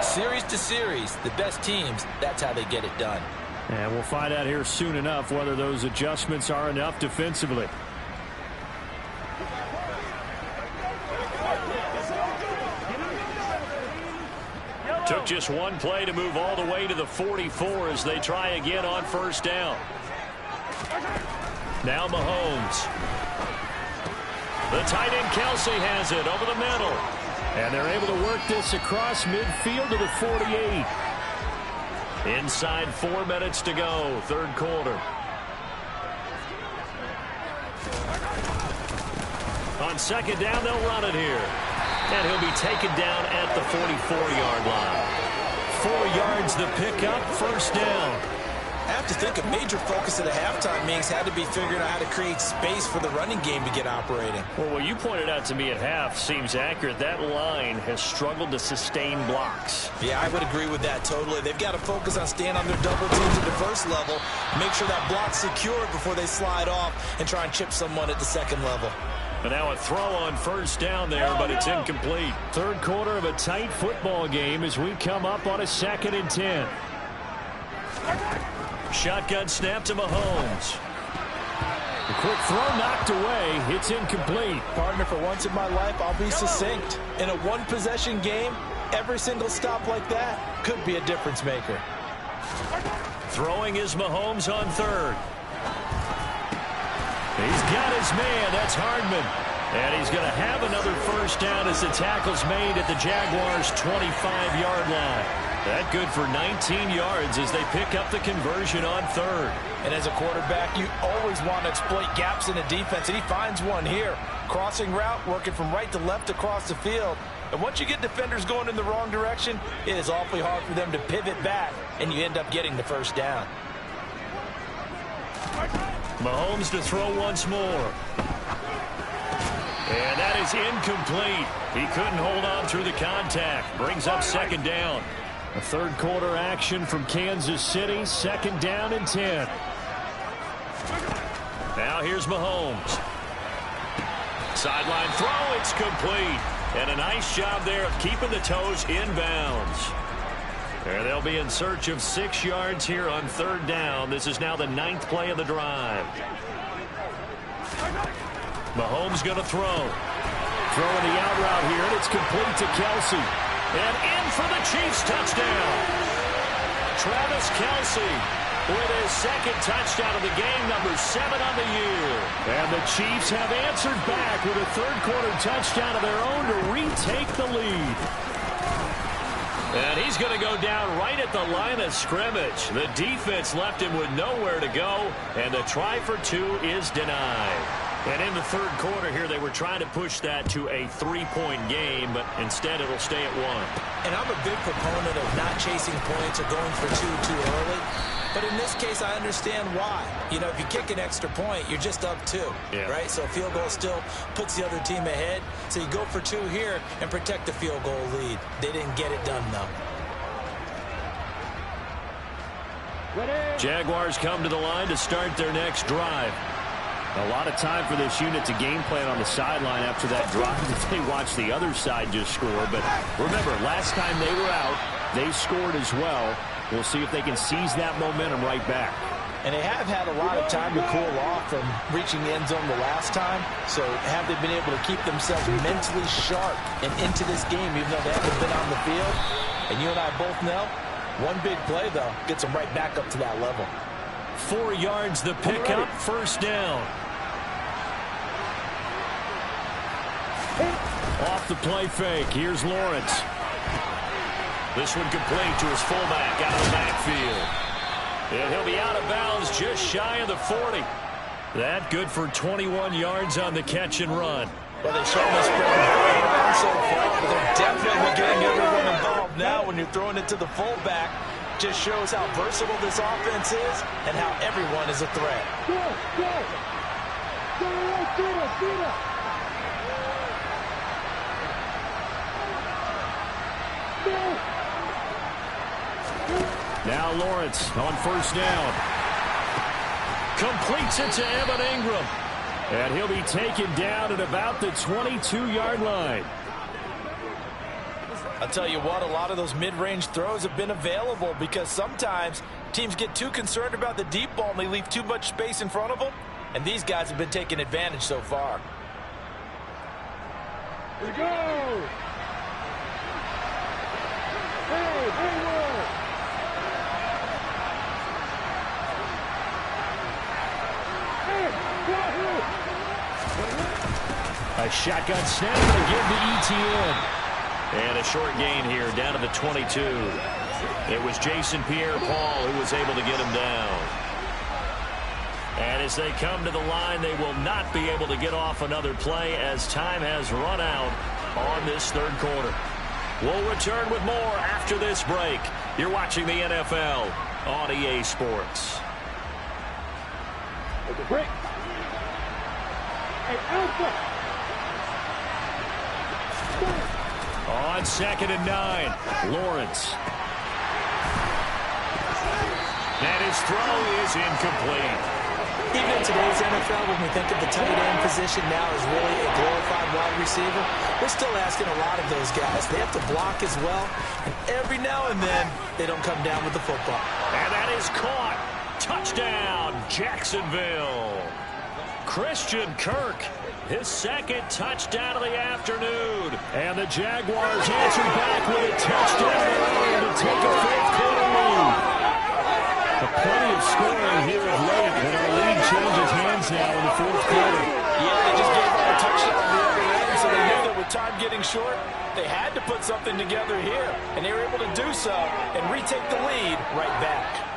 Series to series, the best teams, that's how they get it done. And we'll find out here soon enough whether those adjustments are enough defensively. Took just one play to move all the way to the 44 as they try again on first down. Now Mahomes. The tight end Kelsey has it over the middle. And they're able to work this across midfield to the 48. Inside 4 minutes to go, third quarter. On second down, they'll run it here. And he'll be taken down at the 44-yard line. 4 yards the pickup, first down. I have to think a major focus of the halftime meetings had to be figuring out how to create space for the running game to get operating. Well, what you pointed out to me at half seems accurate. That line has struggled to sustain blocks. Yeah, I would agree with that totally. They've got to focus on staying on their double teams at the first level, make sure that block's secured before they slide off and try and chip someone at the second level. And now a throw on first down there, but it's incomplete. Third quarter of a tight football game as we come up on a 2nd and 10. Shotgun snap to Mahomes. A quick throw knocked away. It's incomplete. Partner, for once in my life, I'll be succinct. In a one-possession game, every single stop like that could be a difference maker. Throwing is Mahomes on third. He's got his man. That's Hardman. And he's going to have another first down as the tackle's made at the Jaguars' 25-yard line. That good for 19 yards as they pick up the conversion on third. And as a quarterback, you always want to exploit gaps in the defense, and he finds one here. Crossing route, working from right to left across the field. And once you get defenders going in the wrong direction, it is awfully hard for them to pivot back, and you end up getting the first down. Mahomes to throw once more. And that is incomplete. He couldn't hold on through the contact. Brings up second down. A third quarter action from Kansas City. 2nd down and 10. Now here's Mahomes. Sideline throw. It's complete. And a nice job there of keeping the toes inbounds. And they'll be in search of 6 yards here on third down. This is now the 9th play of the drive. Mahomes going to throw. Throwing the out route here, and it's complete to Kelsey. And in for the Chiefs touchdown. Travis Kelsey with his 2nd touchdown of the game, number 7 on the year. And the Chiefs have answered back with a third quarter touchdown of their own to retake the lead. And he's going to go down right at the line of scrimmage. The defense left him with nowhere to go, and the try for 2 is denied. And in the third quarter here, they were trying to push that to a 3-point game, but instead it'll stay at 1. And I'm a big proponent of not chasing points or going for 2 too early. But in this case, I understand why. You know, if you kick an extra point, you're just up 2, right? So a field goal still puts the other team ahead. So you go for 2 here and protect the field goal lead. They didn't get it done, though. Jaguars come to the line to start their next drive. A lot of time for this unit to game plan on the sideline after that drive if they watch the other side just score. But remember, last time they were out, they scored as well. We'll see if they can seize that momentum right back. And they have had a lot of time to cool off from reaching the end zone the last time. So have they been able to keep themselves mentally sharp and into this game even though they haven't been on the field? And you and I both know, one big play, though, gets them right back up to that level. 4 yards the pickup, first down. Off the play fake. Here's Lawrence. This one complete to his fullback out of the backfield. And he'll be out of bounds just shy of the 40. That good for 21 yards on the catch and run. Well, they certainly spread the ball around so far, but they're definitely getting everyone involved now when you're throwing it to the fullback. Just shows how versatile this offense is and how everyone is a threat. Now Lawrence on first down. Completes it to Evan Ingram. And he'll be taken down at about the 22-yard line. I'll tell you what, a lot of those mid-range throws have been available because sometimes teams get too concerned about the deep ball and they leave too much space in front of them, and these guys have been taking advantage so far. Here we go! Hey, Hayward! A shotgun snap to give to ETN. And a short gain here down to the 22. It was Jason Pierre-Paul who was able to get him down. And as they come to the line, they will not be able to get off another play as time has run out on this third quarter. We'll return with more after this break. You're watching the NFL on EA Sports. Take a break. Hey, Alpha! On 2nd and 9, Lawrence. And his throw is incomplete. Even in today's NFL, when we think of the tight end position now as really a glorified wide receiver, we're still asking a lot of those guys. They have to block as well, and every now and then, they don't come down with the football. And that is caught. Touchdown, Jacksonville. Christian Kirk, his second touchdown of the afternoon. And the Jaguars answer back with a touchdown to take a fourth-quarter lead. Plenty of scoring here of late, and our lead changes hands now in the fourth quarter. Yeah, they just gave up a touchdown on the other end, so they knew that with time getting short, they had to put something together here, and they were able to do so and retake the lead right back.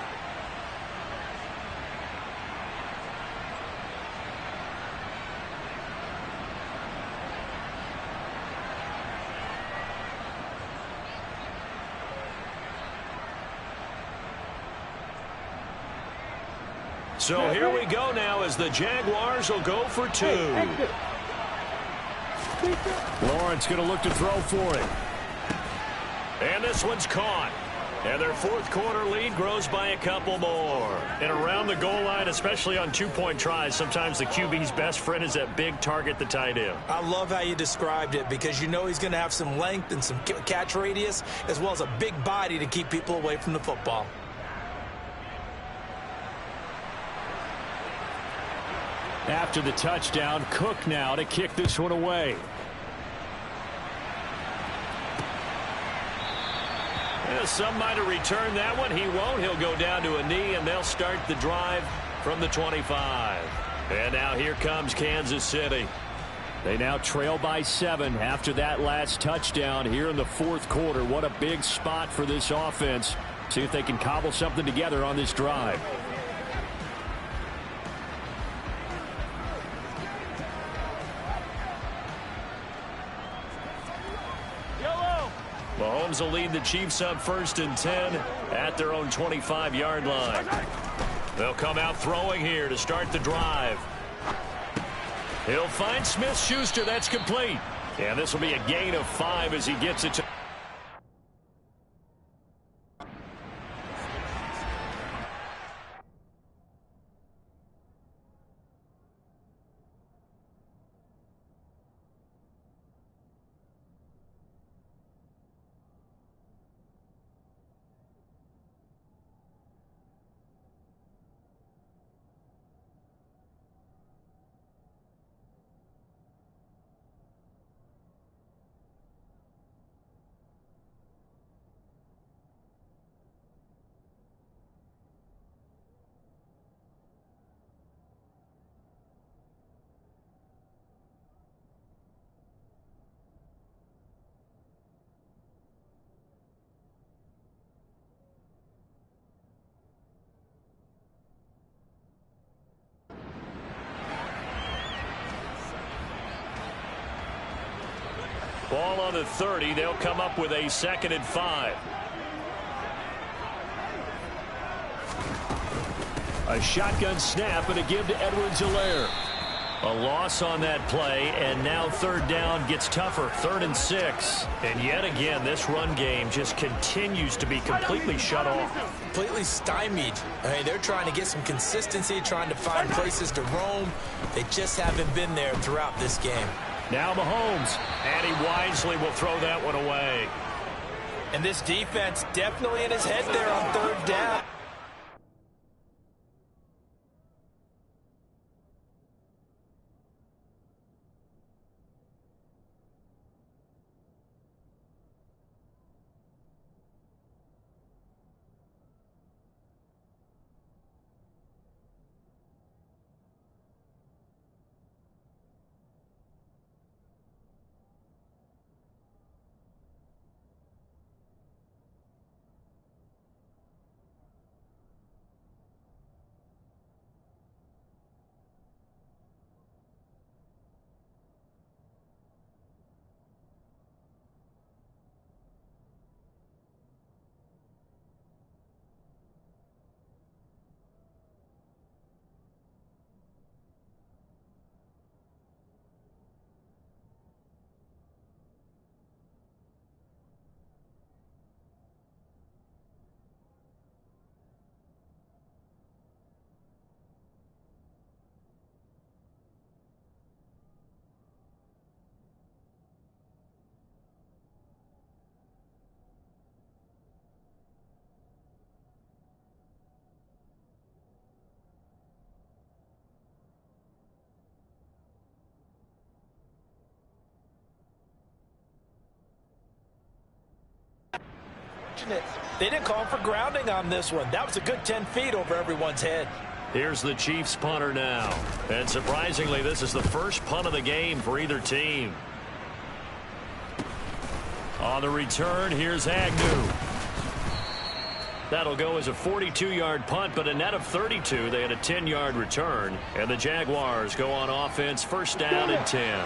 So here we go now as the Jaguars will go for two. Lawrence going to look to throw for it. And this one's caught. And their fourth quarter lead grows by a couple more. And around the goal line, especially on two-point tries, sometimes the QB's best friend is that big target, the tight end. I love how you described it because you know he's going to have some length and some catch radius as well as a big body to keep people away from the football. After the touchdown, Cook now to kick this one away. Some might have returned that one. He won't. He'll go down to a knee, and they'll start the drive from the 25. And now here comes Kansas City. They now trail by 7 after that last touchdown here in the fourth quarter. What a big spot for this offense. See if they can cobble something together on this drive. Mahomes will lead the Chiefs up 1st and 10 at their own 25-yard line. They'll come out throwing here to start the drive. He'll find Smith-Schuster. That's complete. And this will be a gain of 5 as he gets it to... Ball on the 30. They'll come up with a 2nd and 5. A shotgun snap and a give to Edwards-Helaire. A loss on that play, and now 3rd down gets tougher. 3rd and 6. And yet again, this run game just continues to be completely shut off. Completely stymied. I mean, they're trying to get some consistency, trying to find places to roam. They just haven't been there throughout this game. Now Mahomes, and he wisely will throw that one away. And this defense definitely in his head there on third down. They didn't call him for grounding on this one. That was a good 10 feet over everyone's head. Here's the Chiefs punter now. And surprisingly, this is the first punt of the game for either team. On the return, here's Agnew. That'll go as a 42-yard punt, but a net of 32. They had a 10-yard return. And the Jaguars go on offense, first down and 10.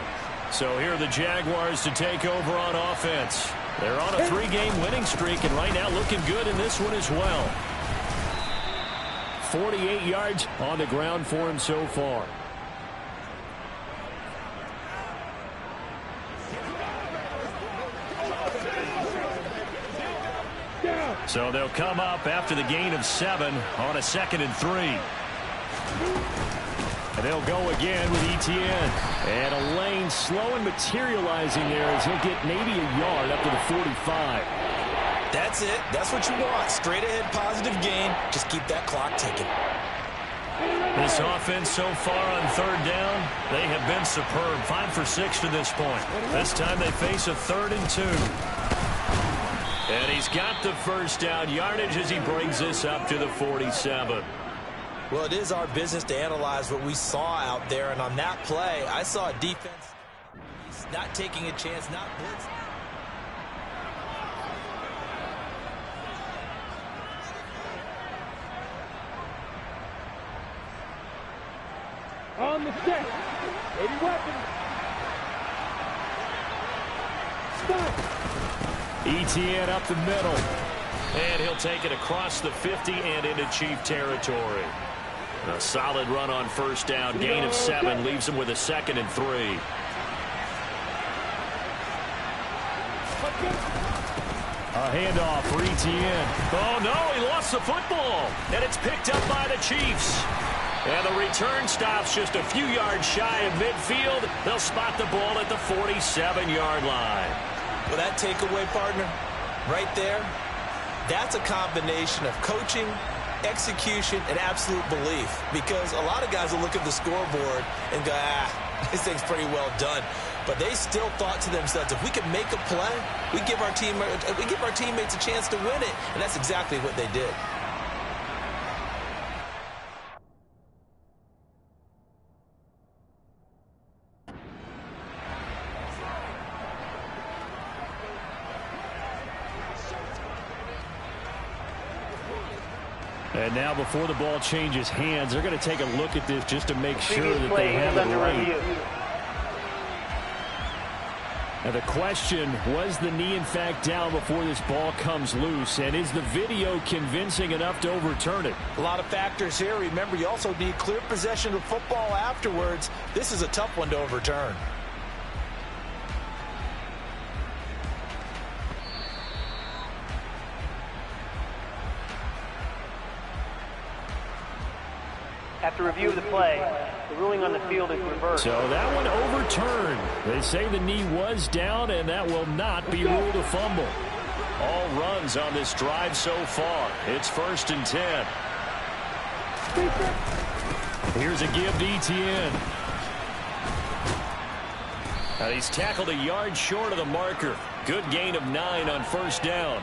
So here are the Jaguars to take over on offense. They're on a 3-game winning streak, and right now looking good in this one as well. 48 yards on the ground for him so far. So they'll come up after the gain of 7 on a 2nd and 3. And they'll go again with Etienne. And a lane slow and materializing there as he'll get maybe a yard up to the 45. That's it. That's what you want. Straight ahead positive gain. Just keep that clock ticking. This offense so far on third down, they have been superb. 5 for 6 to this point. This time they face a 3rd and 2. And he's got the first down yardage as he brings this up to the 47. Well, it is our business to analyze what we saw out there. And on that play, I saw a defense not taking a chance, not blitzing. On the set. 80 weapons. Stop. Etienne up the middle. And he'll take it across the 50 and into Chief territory. A solid run on first down. Gain of 7 leaves him with a 2nd and 3. A handoff for Etienne. Oh, no, he lost the football. And it's picked up by the Chiefs. And the return stops just a few yards shy of midfield. They'll spot the ball at the 47-yard line. Well, that takeaway, partner, right there, that's a combination of coaching, execution, and absolute belief. Because a lot of guys will look at the scoreboard and go, this thing's pretty well done. But they still thought to themselves, if we could make a play, we give our teammates a chance to win it. And that's exactly what they did. And now before the ball changes hands, they're going to take a look at this just to make sure that they have it right. Now the question, was the knee in fact down before this ball comes loose? And is the video convincing enough to overturn it? A lot of factors here. Remember, you also need clear possession of football afterwards. This is a tough one to overturn. After review of the play, the ruling on the field is reversed. So that one overturned. They say the knee was down, and that will not be ruled a fumble. all runs on this drive so far. It's 1st and 10. Here's a give to Etienne. And he's tackled a yard short of the marker. Good gain of 9 on 1st down.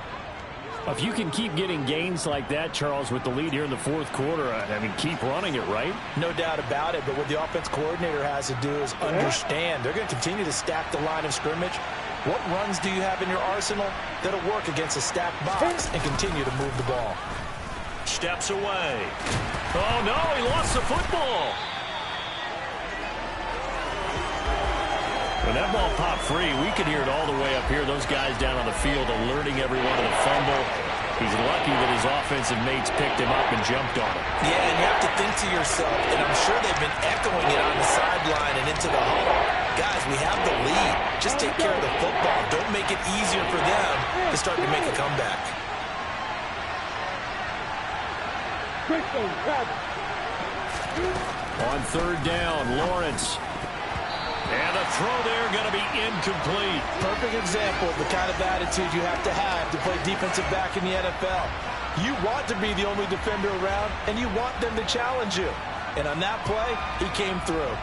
If you can keep getting gains like that, Charles, with the lead here in the 4th quarter, I mean, keep running it, right? No doubt about it, but what the offense coordinator has to do is understand. They're going to continue to stack the line of scrimmage. What runs do you have in your arsenal that'll work against a stacked box and continue to move the ball? Steps away. Oh, no, he lost the football. When that ball popped free, we could hear it all the way up here. Those guys down on the field alerting everyone to the fumble. He's lucky that his offensive mates picked him up and jumped on him. Yeah, and you have to think to yourself, and I'm sure they've been echoing it on the sideline and into the huddle. Guys, we have the lead. Just take care of the football. Don't make it easier for them to start to make a comeback. On 3rd down, Lawrence. And the throw there going to be incomplete. Perfect example of the kind of attitude you have to play defensive back in the NFL. You want to be the only defender around, and you want them to challenge you. And on that play, he came through.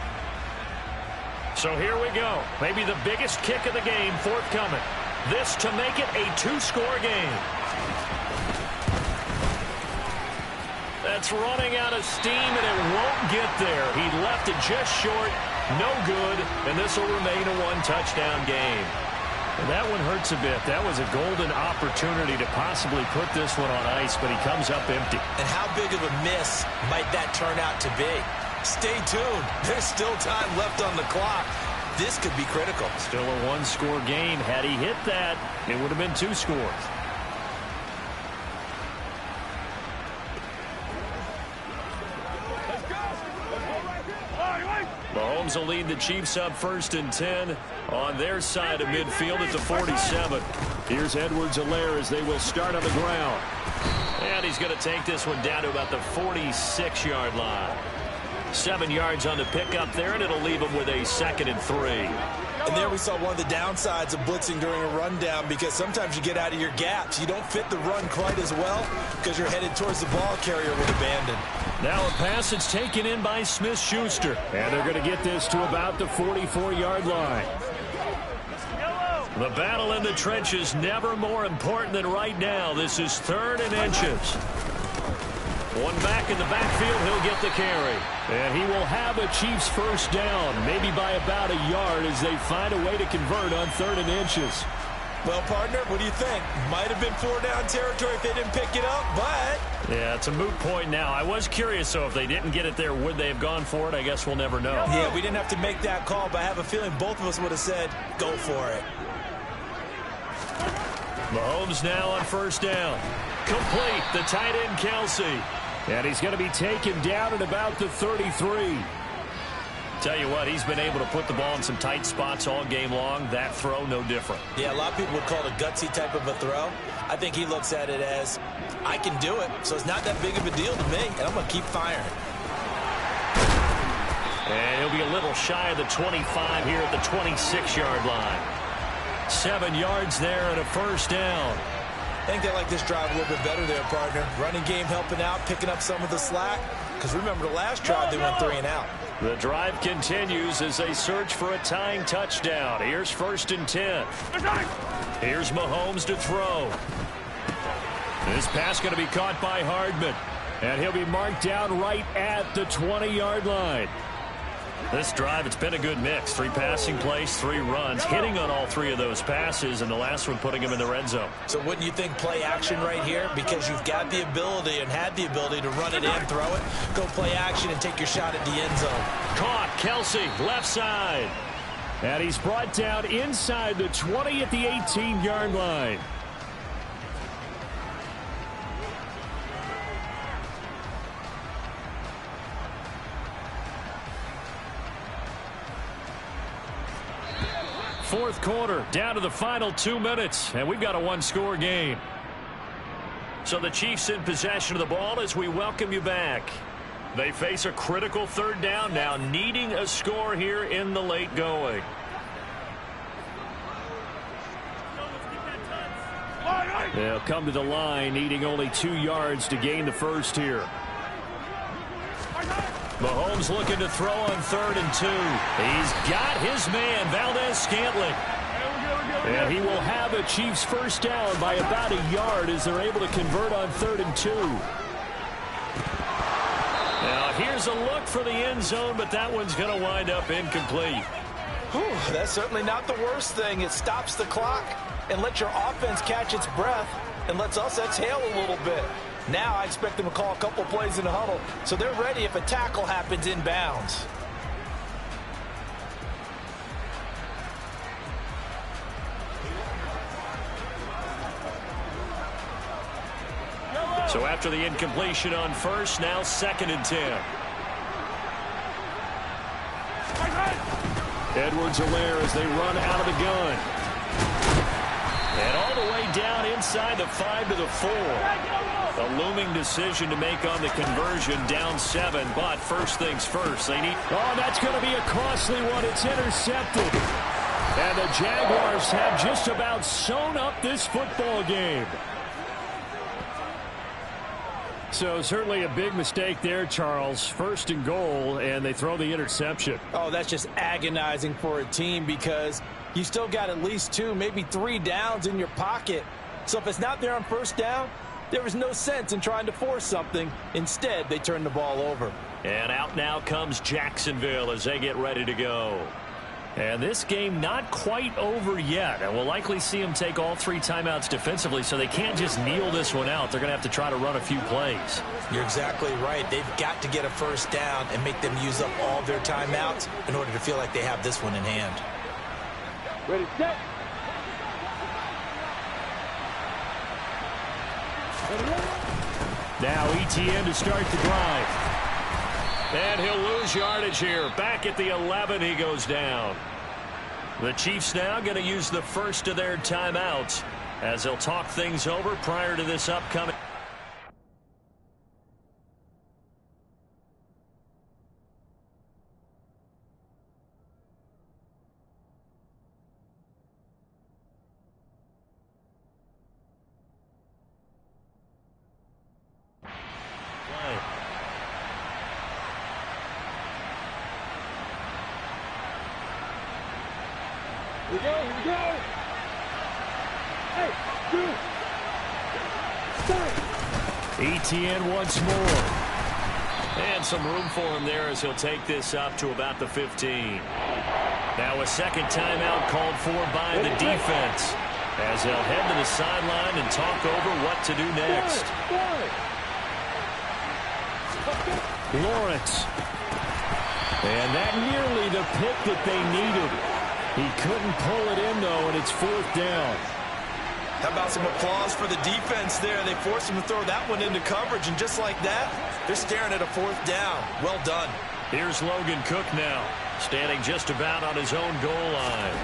So here we go. Maybe the biggest kick of the game forthcoming. This to make it a 2-score game. That's running out of steam, and it won't get there. He left it just short. No good, and this will remain a 1-touchdown game. And that one hurts a bit. That was a golden opportunity to possibly put this one on ice, but he comes up empty. And how big of a miss might that turn out to be? Stay tuned. There's still time left on the clock. This could be critical. Still a 1-score game. Had he hit that, it would have been 2 scores. Mahomes will lead the Chiefs up 1st and 10 on their side of midfield at the 47. Here's Edwards-Helaire as they will start on the ground. And he's going to take this one down to about the 46-yard line. 7 yards on the pickup there, and it'll leave him with a 2nd and 3. And there we saw one of the downsides of blitzing during a rundown, because sometimes you get out of your gaps. You don't fit the run quite as well because you're headed towards the ball carrier with abandon. Now a pass that's taken in by Smith-Schuster. And they're going to get this to about the 44-yard line. The battle in the trenches never more important than right now. This is 3rd and inches. One back in the backfield, he'll get the carry. And he will have a Chiefs 1st down, maybe by about a yard as they find a way to convert on 3rd and inches. Well, partner, what do you think? Might have been 4-down territory if they didn't pick it up, but... Yeah, it's a moot point now. I was curious, so if they didn't get it there, would they have gone for it? I guess we'll never know. Yeah, we didn't have to make that call, but I have a feeling both of us would have said, go for it. Mahomes now on 1st down. Complete, the tight end, Kelsey. And he's going to be taken down at about the 33. Tell you what, he's been able to put the ball in some tight spots all game long. That throw, no different. Yeah, a lot of people would call it a gutsy type of a throw. I think he looks at it as, I can do it, so it's not that big of a deal to me, and I'm going to keep firing. And he'll be a little shy of the 25 here at the 26-yard line. 7 yards there and a 1st down. I think they like this drive a little bit better there, partner. Running game helping out, picking up some of the slack. Because remember, the last drive, they went 3 and out. The drive continues as they search for a tying touchdown. Here's 1st and 10. Here's Mahomes to throw. This pass going to be caught by Hardman. And he'll be marked down right at the 20-yard line. This drive, it's been a good mix. 3 passing plays, 3 runs, hitting on all 3 of those passes, and the last one putting him in the red zone. So wouldn't you think play action right here? Because you've got the ability and had the ability to run it in, throw it, go play action, and take your shot at the end zone. Caught, Kelsey, left side. And he's brought down inside the 20 at the 18-yard line. Fourth quarter, down to the final 2 minutes, and we've got a 1-score game. So the Chiefs in possession of the ball as we welcome you back. They face a critical 3rd down now, needing a score here in the late going. They'll come to the line, needing only 2 yards to gain the first here. Mahomes looking to throw on 3rd and 2. He's got his man, Valdez-Scantling. And he will have the Chiefs first down by about a yard as they're able to convert on 3rd and 2. Now here's a look for the end zone, but that one's going to wind up incomplete. Whew, that's certainly not the worst thing. It stops the clock and lets your offense catch its breath and lets us exhale a little bit. Now I expect them to call a couple plays in the huddle, so they're ready if a tackle happens inbounds. So after the incompletion on 1st, now 2nd and 10. Edwards-Helaire as they run out of the gun. And all the way down inside the 5 to the 4. A looming decision to make on the conversion, down 7, but first things first. They need... Oh, that's going to be a costly one. It's intercepted. And the Jaguars have just about sewn up this football game. So certainly a big mistake there, Charles. 1st and goal, and they throw the interception. Oh, that's just agonizing for a team because you still got at least 2, maybe 3 downs in your pocket. So if it's not there on 1st down, there was no sense in trying to force something. Instead, they turn the ball over. And out now comes Jacksonville as they get ready to go. And this game not quite over yet. And we'll likely see them take all 3 timeouts defensively, so they can't just kneel this one out. They're going to have to try to run a few plays. You're exactly right. They've got to get a 1st down and make them use up all their timeouts in order to feel like they have this one in hand. Ready, set. Now Etienne to start the drive. And he'll lose yardage here. Back at the 11, he goes down. The Chiefs now going to use the first of their timeouts as they'll talk things over prior to this upcoming. Here we go. Hey, Etienne once more. And some room for him there as he'll take this up to about the 15. Now a second timeout called for by the defense as they'll head to the sideline and talk over what to do next. Lawrence. And that nearly the pick that they needed. He couldn't pull it in, though, and it's 4th down. How about some applause for the defense there? They forced him to throw that one into coverage, and just like that, they're staring at a 4th down. Well done. Here's Logan Cook now, standing just about on his own goal line.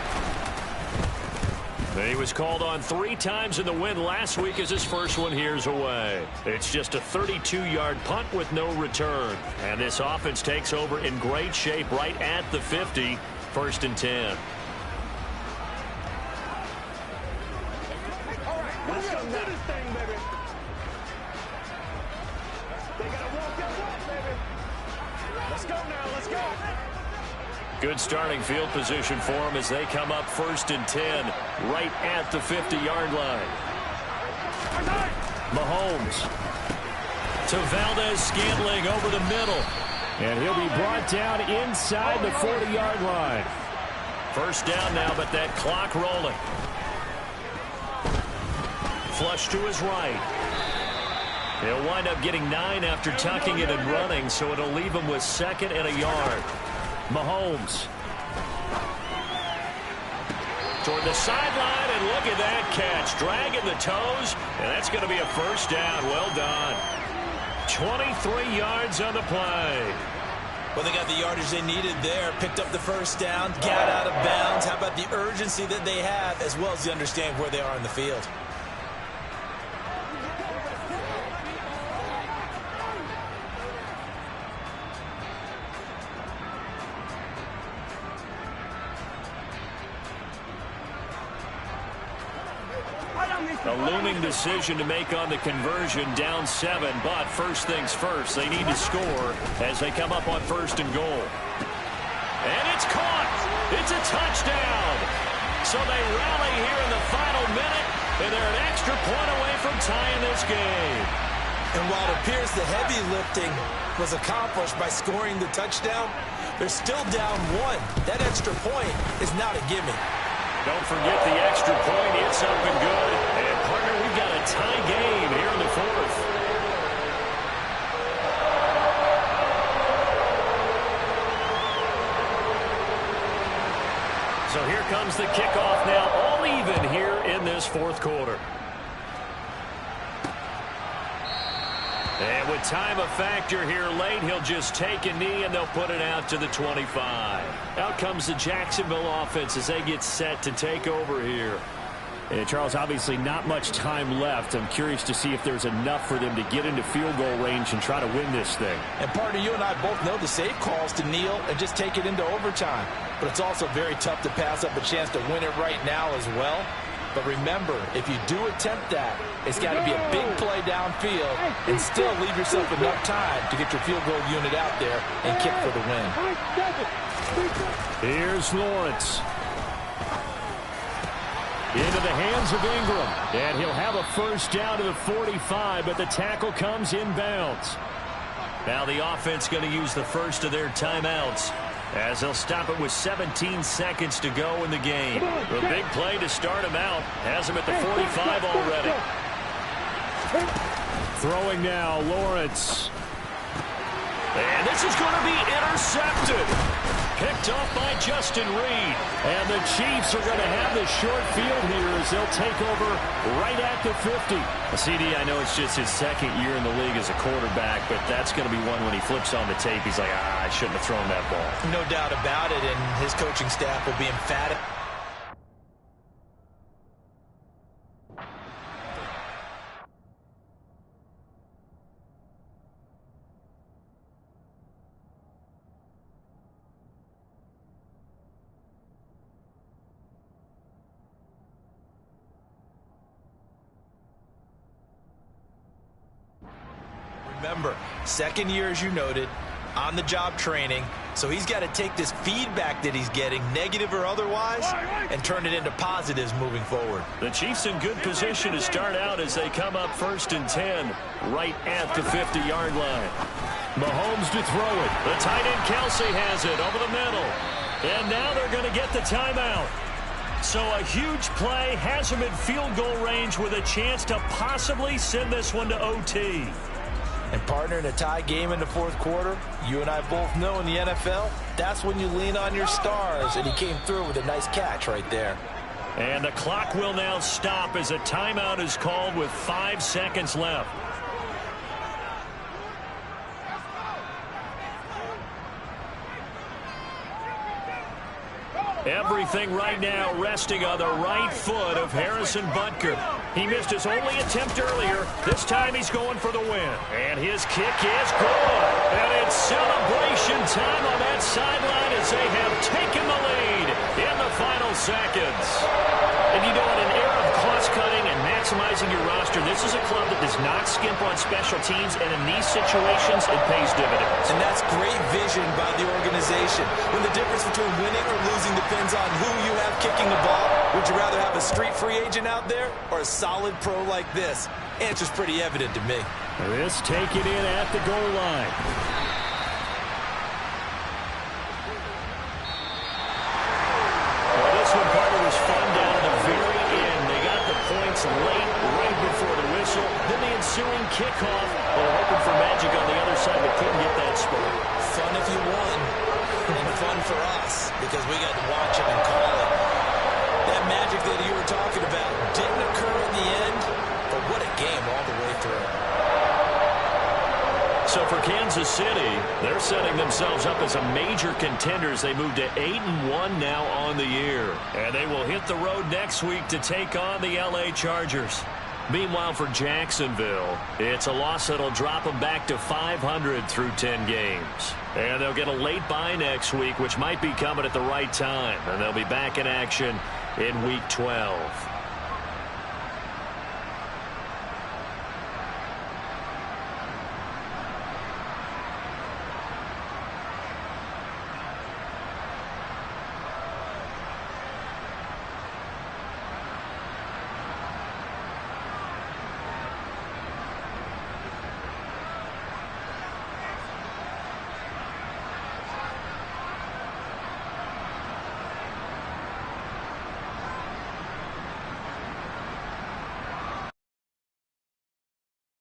He was called on 3 times in the win last week as his first one here's away. It's just a 32-yard punt with no return. And this offense takes over in great shape right at the 50, 1st and 10. Good starting field position for them as they come up 1st and 10 right at the 50-yard line. Mahomes to Valdez-Scantling over the middle. And he'll be brought down inside the 40-yard line. 1st down now, but that clock rolling. Flush to his right. He'll wind up getting 9 after tucking it and running, so it'll leave him with 2nd and a yard. Mahomes toward the sideline, and look at that catch. Dragging the toes, and that's going to be a 1st down. Well done. 23 yards on the play. Well, they got the yardage they needed there. Picked up the 1st down, got out of bounds. How about the urgency that they have, as well as the understanding where they are in the field? A looming decision to make on the conversion, down 7. But first things first, they need to score as they come up on 1st and goal. And it's caught. It's a touchdown. So they rally here in the final minute, and they're an extra point away from tying this game. And while it appears the heavy lifting was accomplished by scoring the touchdown, they're still down 1. That extra point is not a gimme. Don't forget the extra point. It's up and good. And, partner, we've got a tie game here in the 4th. So here comes the kickoff now, all even here in this 4th quarter. And with time a factor here late, he'll just take a knee and they'll put it out to the 25. Out comes the Jacksonville offense as they get set to take over here. And Charles, obviously not much time left. I'm curious to see if there's enough for them to get into field goal range and try to win this thing. And partner, you and I both know the safe calls to kneel and just take it into overtime. But it's also very tough to pass up a chance to win it right now as well. But remember, if you do attempt that, it's got to be a big play downfield and still leave yourself enough time to get your field goal unit out there and kick for the win. Here's Lawrence. Into the hands of Ingram. And he'll have a first down to the 45, but the tackle comes inbounds. Now the offense going to use the first of their timeouts, as they'll stop it with 17 seconds to go in the game. A big play to start him out. Has him at the 45 already. Throwing now, Lawrence. And this is going to be intercepted. Picked off by Justin Reed. And the Chiefs are going to have the short field here as they'll take over right at the 50. CD, I know it's just his 2nd year in the league as a quarterback, but that's going to be one when he flips on the tape. He's like, I shouldn't have thrown that ball. No doubt about it, and his coaching staff will be emphatic. Remember, 2nd year, as you noted, on-the-job training. So he's got to take this feedback that he's getting, negative or otherwise, and turn it into positives moving forward. The Chiefs in good position to start out as they come up 1st and 10, right at the 50-yard line. Mahomes to throw it. The tight end Kelsey has it over the middle. And now they're going to get the timeout. So a huge play has him in field goal range with a chance to possibly send this one to OT. And partner, in a tie game in the 4th quarter, you and I both know in the NFL, that's when you lean on your stars, and he came through with a nice catch right there. And the clock will now stop as a timeout is called with 5 seconds left. Everything right now resting on the right foot of Harrison Butker. He missed his only attempt earlier. This time he's going for the win. And his kick is good. And it's celebration time on that sideline as they have taken the lead in the final seconds. And you know, in an era of cost-cutting and maximizing your roster, this is a club that does not skimp on special teams, and in these situations, it pays dividends. And that's great vision by the organization. When the difference between winning or losing depends on who you have kicking the ball, would you rather have a street free agent out there or a solid pro like this? Answer's pretty evident to me. This taken in at the goal line. Well, this one part was fun down to the very end. They got the points late, right before the whistle. Then the ensuing kickoff. Well, hoping for magic on the other side, but couldn't get that spot. Fun if you won, and fun for us because we got to watch it and call it. That magic that you were talking about didn't occur in the end, but what a game all the way through. So for Kansas City, they're setting themselves up as a major contender as they move to 8-1 now on the year. And they will hit the road next week to take on the LA Chargers. Meanwhile, for Jacksonville, it's a loss that'll drop them back to 500 through 10 games. And they'll get a late bye next week, which might be coming at the right time. And they'll be back in action in Week 12.